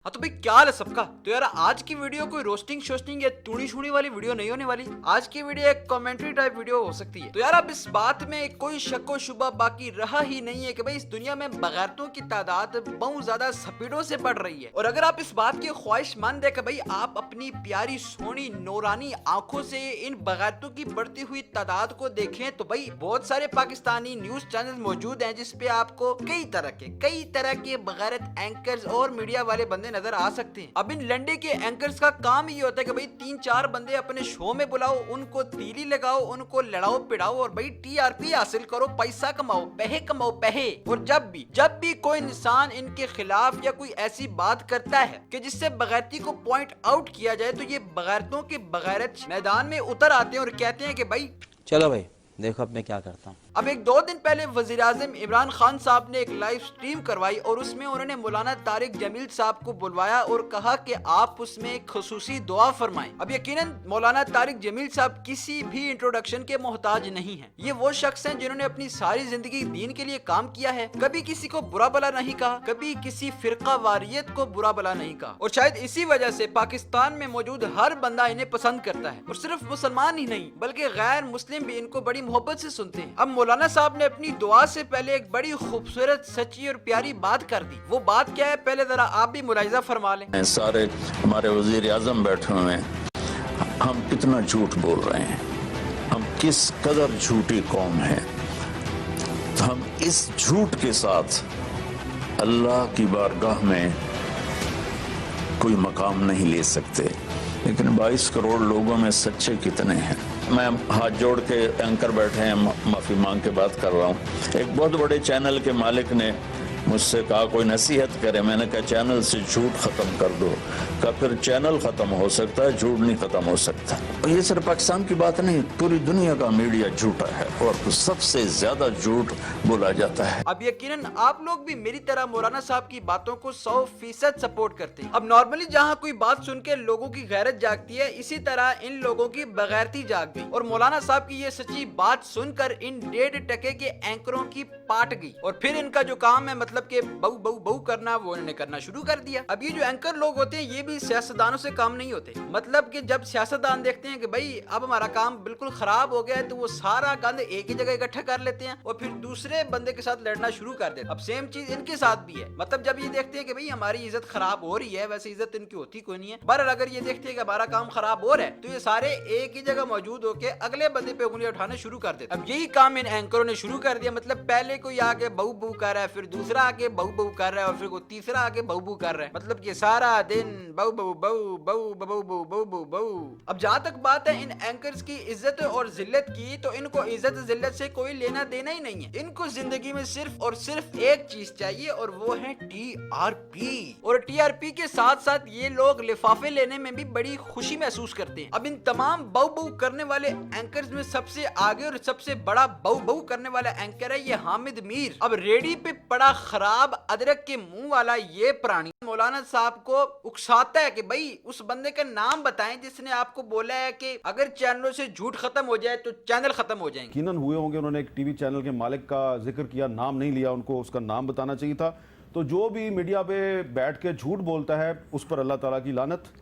हाँ तो भाई क्या हाल है सबका। तो यार आज की वीडियो कोई रोस्टिंग शोस्टिंग या टूणी छूणी वाली वीडियो नहीं होने वाली। आज की वीडियो एक कमेंट्री टाइप वीडियो हो सकती है। तो यार अब इस बात में कोई शक व शुबा बाकी रहा ही नहीं है कि भाई इस दुनिया में बगैरतों की तादाद बहुत ज्यादा स्पीडों से बढ़ रही है। और अगर आप इस बात की ख्वाहिशमंद है कि भाई आप अपनी प्यारी सोनी नूरानी आंखों से इन बगैरतों की बढ़ती हुई तादाद को देखें तो भाई बहुत सारे पाकिस्तानी न्यूज चैनल मौजूद हैं जिसपे आपको कई तरह के बगैरत एंकर्स और मीडिया वाले बंदे नजर आ सकते हैं। अब इन लंडे के एंकर्स का काम ये होता है कि भाई 3-4 बंदे अपने शो में बुलाओ, उनको तीली लगाओ, उनको लड़ाओ पिड़ाओ और भाई टीआरपी हासिल करो, पैसा कमाओ, पैसे। और जब भी कोई इंसान इनके खिलाफ या कोई ऐसी बात करता है कि जिससे बगैरती को पॉइंट आउट किया जाए तो ये बगैरतों के बगैरत मैदान में उतर आते हैं और कहते हैं कि भाई चलो भाई देखो अब मैं क्या करता हूँ। अब 1-2 दिन पहले वजीर आज़म इमरान खान साहब ने एक लाइव स्ट्रीम करवाई और उसमें उन्होंने मौलाना तारिक जमील साहब को बुलवाया और कहा कि आप उसमें एक खुसूसी दुआ फरमाएं। अब यकीनन मौलाना तारिक जमील साहब किसी भी इंट्रोडक्शन के मोहताज नहीं हैं। ये वो शख्स हैं जिन्होंने अपनी सारी जिंदगी दीन के लिए काम किया है, कभी किसी को बुरा भला नहीं कहा, कभी किसी फिरका वारियत को बुरा भला नहीं कहा और शायद इसी वजह से पाकिस्तान में मौजूद हर बंदा इन्हें पसंद करता है और सिर्फ मुसलमान ही नहीं बल्कि गैर मुस्लिम भी इनको बड़ी मोहब्बत से सुनते हैं। अब मौलाना साहब ने अपनी दुआ से पहले एक बड़ी खूबसूरत सच्ची और प्यारी बात कर दी। वो बात क्या है पहले जरा आप भी मुलाहिजा फरमा लें। सारे हमारे वजीर आजम बैठे हुए हैं, हम कितना झूठ बोल रहे हैं, हम किस कदर झूठी कौम है। तो हम इस झूठ के साथ अल्लाह की बारगाह में कोई मकाम नहीं ले सकते। लेकिन 22 करोड़ लोगों में सच्चे कितने हैं। मैं हाथ जोड़ के एंकर बैठे हैं, माफी मांग के बात कर रहा हूँ। एक बहुत बड़े चैनल के मालिक ने मुझसे कहा कोई नसीहत करे। मैंने कहा चैनल से झूठ खत्म कर दो। कहा फिर चैनल खत्म हो सकता है, झूठ नहीं खत्म हो सकता। और ये सिर्फ पाकिस्तान की बात नहीं, पूरी दुनिया का मीडिया झूठा है और सबसे ज्यादा झूठ बोला जाता है। अब यकीनन आप लोग भी मेरी तरह मौलाना साहब की बातों को 100% सपोर्ट करते हैं। अब नॉर्मली जहाँ कोई बात सुन के लोगों की गैरत जागती है, इसी तरह इन लोगों की बगैरती जाग गई और मौलाना साहब की ये सच्ची बात सुनकर इन 1.5 टके के एंकरों की पाट गई और फिर इनका जो काम है मतलब के बहु करना वो इन्होंने करना शुरू कर दिया। अब ये जो एंकर लोग होते हैं ये भी सियासतदानों से काम नहीं होते। मतलब कि जब सियासतदान देखते हैं कि भाई अब हमारा काम बिल्कुल खराब हो गया है तो वो सारा गंद एक ही जगह इकट्ठा कर लेते हैं और फिर दूसरे बंदे के साथ लड़ना शुरू कर देते हैं। अब सेम चीज इनके साथ भी है। मतलब जब ये देखते हैं कि भाई हमारी इज्जत खराब हो रही है, वैसे इज्जत इनकी होती कोई नहीं है, पर अगर ये देखते हैं कि हमारा काम खराब हो रहा है तो ये सारे एक ही जगह मौजूद होकर अगले बंदे पे उंगलियां उठाना शुरू कर देते। अब यही काम इन एंकरों ने शुरू कर दिया। मतलब पहले कोई आगे बहु कर रहा है, फिर दूसरा आगे बहु कर रहा है और फिर कोई तीसरा आगे बहु कर रहा है। मतलब कि सारा दिन बहु। अब जहाँ तक बात है इन एंकर्स की इज्जत और जिल्लत की, तो इनको इज्जत जिल्लत से कोई लेना देना ही नहीं है। इनको जिंदगी में सिर्फ और सिर्फ एक चीज चाहिए और वो है टीआरपी। और टीआरपी के साथ साथ ये लोग लिफाफे लेने में भी बड़ी खुशी महसूस करते हैं। अब इन तमाम बहु करने वाले एंकर्स में सबसे आगे और सबसे बड़ा बहु करने वाला एंकर है ये हामिद मीर। अब रेडी पे पड़ा खराब अदरक के मुंह वाला ये प्राणी मौलाना साहब को उकसाता है कि भाई उस बंदे का नाम बताएं जिसने आपको बोला है कि अगर चैनलों से झूठ खत्म हो जाए तो चैनल खत्म हो जाएंगे। यकीनन हुए होंगे, उन्होंने एक टीवी चैनल के मालिक का जिक्र किया, नाम नहीं लिया, उनको उसका नाम बताना चाहिए था। तो जो भी मीडिया पे बैठ के झूठ बोलता है उस पर अल्लाह ताला की लानत।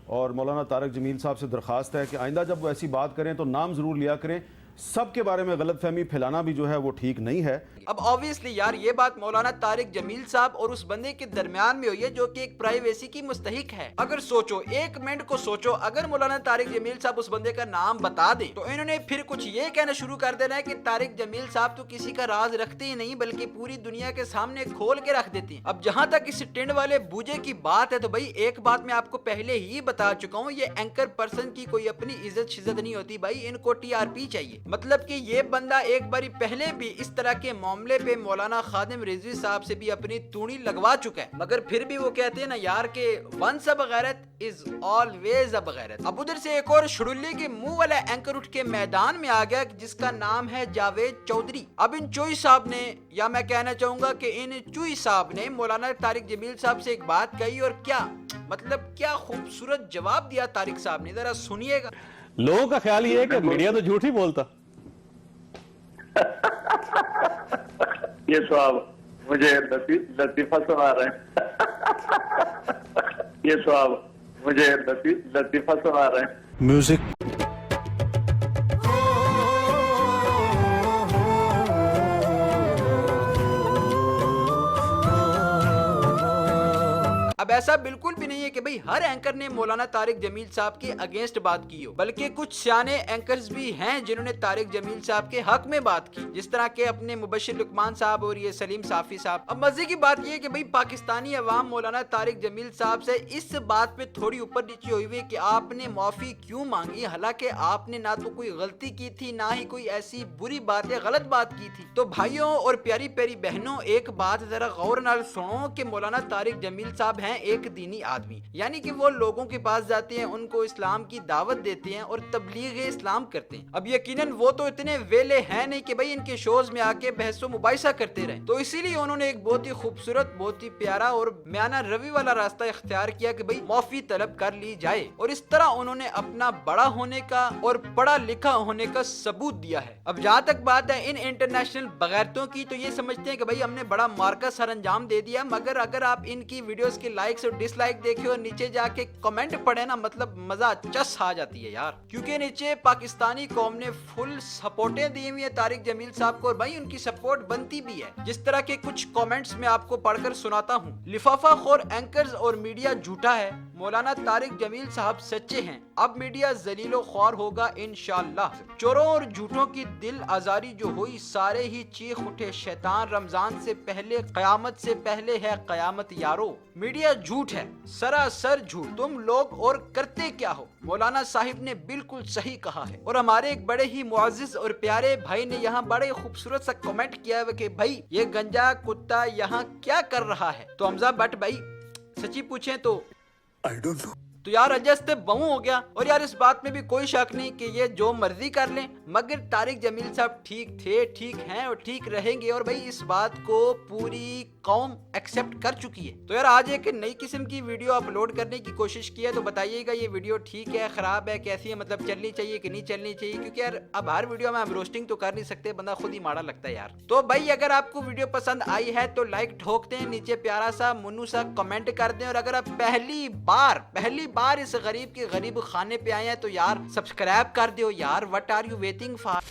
और मौलाना तारिक जमील साहब से दरख्वास्त है कि आइंदा जब वो ऐसी बात करें तो नाम ज़रूर लिया करें। सबके बारे में गलतफहमी फैलाना भी जो है वो ठीक नहीं है। अब ऑब्वियसली यार ये बात मौलाना तारिक जमील साहब और उस बंदे के दरमियान में हुई है जो कि एक प्राइवेसी की मुस्तहिक है। अगर सोचो, एक मिनट को सोचो, अगर मौलाना तारिक जमील साहब उस बंदे का नाम बता दें तो इन्होंने फिर कुछ ये कहना शुरू कर देना है कि तारिक जमील साहब तो किसी का राज रखते ही नहीं बल्कि पूरी दुनिया के सामने खोल के रख देते हैं। अब जहाँ तक इस टेंड वाले बूझे की बात है तो भाई एक बात मैं आपको पहले ही बता चुका हूँ, ये एंकर पर्सन की कोई अपनी इज्जत शिज्जत नहीं होती भाई, इनको टीआरपी चाहिए। मतलब कि ये बंदा एक बारी पहले भी इस तरह के मामले पे मौलाना खादिम रिजवी साहब से भी अपनी तूणी लगवा चुका है, मगर फिर भी वो कहते हैं ना यार के वंस अ बगैरत इज ऑलवेज अ बगैरत। अब उधर से एक और शुरुल्ली के मुंह वाला एंकर उठ के मैदान में आ गया जिसका नाम है जावेद चौधरी। अब इन चोई साहब ने, या मैं कहना चाहूंगा कि इन चुई साहब ने मौलाना तारिक जमील साहब से एक बात कही और क्या मतलब क्या खूबसूरत जवाब दिया तारिक साहब ने, जरा सुनिएगा। लोगों का ख्याल ये है कि मीडिया तो झूठ ही बोलता। ये तो आप मुझे लतीफा सुना रहे हैं। ये तो आप मुझे लतीफा सुना रहे हैं। म्यूजिक अब ऐसा बिल्कुल भी नहीं है कि भाई हर एंकर ने मौलाना तारिक जमील साहब के अगेंस्ट बात की हो, बल्कि कुछ सियाने एंकर्स भी हैं जिन्होंने तारिक जमील साहब के हक में बात की, जिस तरह के अपने मुबशिर लुकमान साहब और ये सलीम साफी साहब। अब मजे की बात ये कि भाई पाकिस्तानी अवाम मौलाना तारिक जमील साहब से इस बात पे थोड़ी ऊपर नीचे हुई हुई कि आपने माफी क्यों मांगी, हालांकि आपने ना तो कोई गलती की थी ना ही कोई ऐसी बुरी बात या गलत बात की थी। तो भाइयों और प्यारी प्यारी बहनों, एक बात जरा गौर नाल सुनो कि मौलाना तारिक जमील साहब हैं एक दीनी आदमी, यानी कि वो लोगों के पास जाते हैं, उनको इस्लाम की दावत देते हैं और तबलीग इस्लाम करते हैं। अब यकीनन वो तो इतने वेले हैं नहीं कि भाई इनके शोज में आके बहसो मुबाहिसा करते रहे, तो इसीलिए उन्होंने एक बहुत ही खूबसूरत, बहुत ही प्यारा और म्याना रवि वाला रास्ता इख्तियार किया कि भाई माफी तलब कर ली जाए, और इस तरह उन्होंने अपना बड़ा होने का और पढ़ा लिखा होने का सबूत दिया है। अब जहाँ तक बात है इन इंटरनेशनल बगैरतों की, तो ये समझते हैं कि भाई हमने बड़ा मार्का सर अंजाम दे दिया, मगर अगर आप इनकी वीडियोस के लाइक्स और डिसलाइक देखे और नीचे जाके कमेंट पढ़े ना, मतलब मजा चस आ जाती है यार, क्योंकि नीचे पाकिस्तानी कौम ने फुल सपोर्टें दी हुई है तारिक जमील साहब को, और भाई उनकी सपोर्ट बनती भी है। जिस तरह के कुछ कमेंट्स में आपको पढ़कर सुनाता हूँ। लिफाफा खोर एंकर्स और मीडिया झूठा है, मौलाना तारिक जमील साहब सच्चे हैं, अब मीडिया जलीलो ख्वार होगा इंशाअल्लाह। चोरों और झूठों की दिल आजारी जो हुई, सारे ही चीख उठे शैतान, रमजान से पहले कयामत से पहले है कयामत यारो। मीडिया झूठ है, सरासर झूठ, तुम लोग और करते क्या हो। मौलाना साहिब ने बिल्कुल सही कहा है। और हमारे एक बड़े ही मुअज़्ज़िज़ और प्यारे भाई ने यहाँ बड़े खूबसूरत सा कमेंट किया है कि भाई ये गंजा कुत्ता यहाँ क्या कर रहा है। तो हमजा भट्ट भाई सच्ची पूछें तो आई डोंट नो। तो यार अजस्ते बहू हो गया, और यार इस बात में भी कोई शक नहीं कि ये जो मर्जी कर लें, मगर तारिक जमील साहब ठीक थे, ठीक हैं और ठीक रहेंगे, और भाई इस बात को पूरी कौम एक्सेप्ट कर चुकी है। तो यार आज एक नई किस्म की वीडियो अपलोड करने की कोशिश की है, तो बताइएगा ये वीडियो ठीक है, खराब है, कैसी है, मतलब चलनी चाहिए कि नहीं चलनी चाहिए, क्योंकि यार अब हर वीडियो में हम रोस्टिंग तो कर नहीं सकते, बंदा खुद ही माड़ा लगता है यार। तो भाई अगर आपको वीडियो पसंद आई है तो लाइक ठोक दें, नीचे प्यारा सा मुन्नू सा कमेंट कर दें, और अगर आप पहली बार इस गरीब के गरीब खाने पे आए हैं तो यार सब्सक्राइब कर दो यार। What are you waiting for.